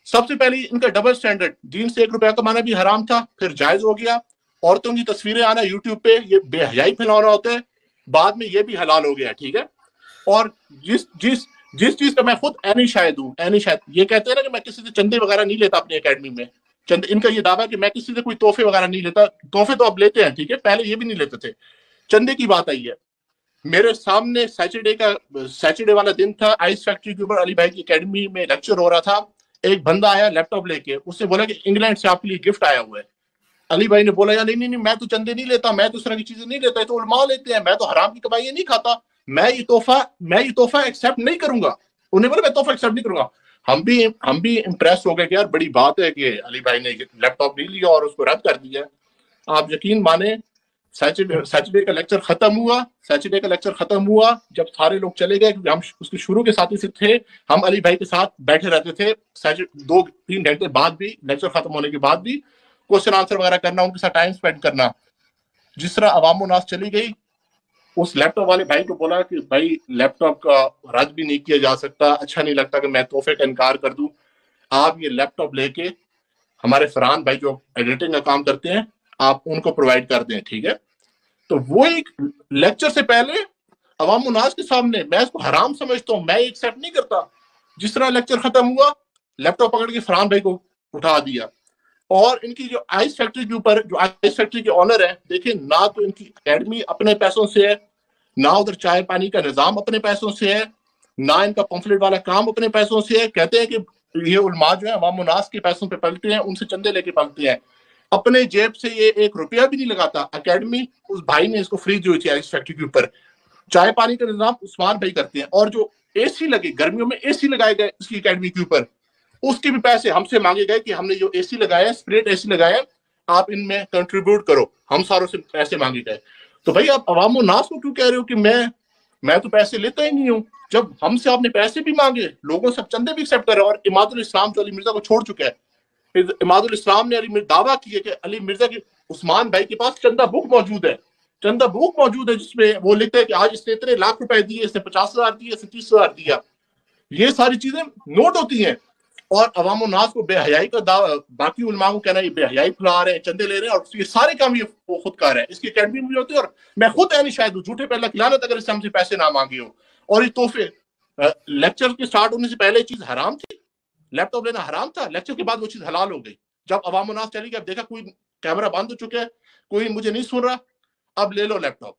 سب سے پہلے ان کا ڈبل سٹینڈرڈ، دین سے 1 روپیہ کمانا بھی حرام تھا، پھر جائز ہو گیا، عورتوں کی تصویریں آنا یوٹیوب پہ، یہ بے حیائی پھیلانا ہوتا ہے، بعد میں یہ بھی حلال ہو گیا، ٹھیک ہے. اور جس چیز کا میں خود عینی شاہد ہوں، عینی شاہد، یہ کہتے ہیں نا کہ میں کسی سے چندے وغیرہ نہیں لیتا اپنی اکیڈمی میں، ان کا یہ دعویٰ کہ میں کسی سے کوئی تحفے وغیرہ نہیں لیتا. تحفے تو اب لیتے ہیں، ٹھیک ہے، پہلے یہ بھی نہیں لیتے تھے. چندے کی بات آئی ہے، میرے سامنے سیٹرڈے والا دن تھا، آئس فیکٹری کے اوپر علی بھائی کی اکیڈمی میں لیکچر ہو رہا تھا. ایک بندہ آیا لیپ ٹاپ لے کے، اس نے بولا کہ انگلینڈ سے آپ کے لیے گفٹ آیا ہوا ہے. علی بھائی نے بولا یا نہیں میں تو چندے نہیں لیتا، میں تو اس طرح کی چیزیں نہیں لیتا، تو علماء لیتے ہیں، میں تو حرام کی کمائیاں نہیں کھاتا، میں یہ تحفہ ایکسیپٹ نہیں کروں گا. انہیں بولا میں تحفہ ایکسیپٹ نہیں کروں گا. ہم بھی امپریس ہو گئے کہ یار بڑی بات ہے کہ علی بھائی نے لیپ ٹاپ نہیں لیا اور اس کو رد کر دیا. آپ یقین مانیں، سیٹرڈے کا لیکچر ختم ہوا، جب سارے لوگ چلے گئے، کیونکہ ہم اس کے شروع کے ساتھی سے تھے، ہم علی بھائی کے ساتھ بیٹھے رہتے تھے 2-3 گھنٹے بعد بھی، لیکچر ختم ہونے کے بعد بھی کوشچن آنسر وغیرہ کرنا، ان کے ساتھ ٹائم سپینڈ کرنا. جس طرح عوام الناس چلی گئی، اس لیپ ٹاپ والے بھائی کو بولا کہ بھائی لیپ ٹاپ کا رد بھی نہیں کیا جا سکتا، اچھا نہیں لگتا کہ میں تحفے کا انکار کر دوں، آپ یہ لیپ ٹاپ لے کے ہمارے فرحان بھائی جو ایڈیٹنگ کا کام کرتے ہیں، آپ ان کو پرووائڈ کر دیں، ٹھیک ہے. تو وہ ایک لیکچر سے پہلے عوام الناس کے سامنے، میں اس کو حرام سمجھتا ہوں، میں ایکسیپٹ نہیں کرتا. جس طرح لیکچر ختم ہوا، لیپ ٹاپ پکڑ کے فرحان بھائی کو اٹھا دیا. اور ان کی جو آئس فیکٹری کے اوپر، جو آئس فیکٹری کے آنر ہیں، دیکھیں نہ تو ان کی اکیڈمی اپنے پیسوں سے ہے، نہ ادھر چائے پانی کا نظام اپنے پیسوں سے ہے، نہ ان کا پمفلٹ والا کام اپنے پیسوں سے ہے. کہتے ہیں کہ یہ علماء جو ہیں عوام الناس کے پیسوں پہ پلتے ہیں، ان سے چندے لے کے پلتے ہیں، اپنے جیب سے یہ 1 روپیہ بھی نہیں لگاتا. اکیڈمی اس بھائی نے اس کو فری دی ہوئی تھی آئس فیکٹری کے اوپر. چائے پانی کا نظام عثمان بھائی کرتے ہیں، اور جو اے سی لگے، گرمیوں میں اے سی لگائے گئے اس کی اکیڈمی کے اوپر، اس کے بھی پیسے ہم سے مانگے گئے کہ ہم نے جو اے سی لگایا ہے، اسپلٹ اے سی لگایا ہے، آپ ان میں کنٹریبیوٹ کرو. ہم ساروں سے پیسے مانگے گئے. تو بھائی آپ عوام الناس کو کیوں کہہ رہے ہو کہ میں تو پیسے لیتا ہی نہیں ہوں، جب ہم سے آپ نے پیسے بھی مانگے، لوگوں سے چندے بھی ایکسیپٹ کر رہے ہیں. اور اماد الاسلام تو علی مرزا کو چھوڑ چکا ہے. اماد الاسلام نے دعویٰ کیا کہ علی مرزا کے عثمان بھائی کے پاس چندہ بک موجود ہے، جس میں وہ لکھتے ہیں کہ آج اس نے اتنے لاکھ روپے دیے، اس نے 50,000 دیے، اس نے 30,000 دیا. یہ ساری چیزیں نوٹ ہوتی ہیں. اور عوام الناس کو بے حیائی کا باقی علماء کو کہنا ہے یہ بے حیائی پھیلا رہے ہیں، چندے لے رہے ہیں، اور یہ سارے کام یہ خود کر رہے ہیں. اس کی اکیڈمی بھی ہوتی ہے، اور میں خود عینی شاہد ہوں، جھوٹے پہ اللہ کی لعنت اگر اس سے ہم سے پیسے نہ مانگے ہو. اور یہ تحفے، لیکچر کے سٹارٹ ہونے سے پہلے چیز حرام تھی، لیپ ٹاپ لینا حرام تھا، لیکچر کے بعد وہ چیز حلال ہو گئی. جب عوام الناس چلی گئی، اب دیکھا کوئی کیمرہ بند ہو چکا ہے، کوئی مجھے نہیں سن رہا، اب لے لو لیپ ٹاپ.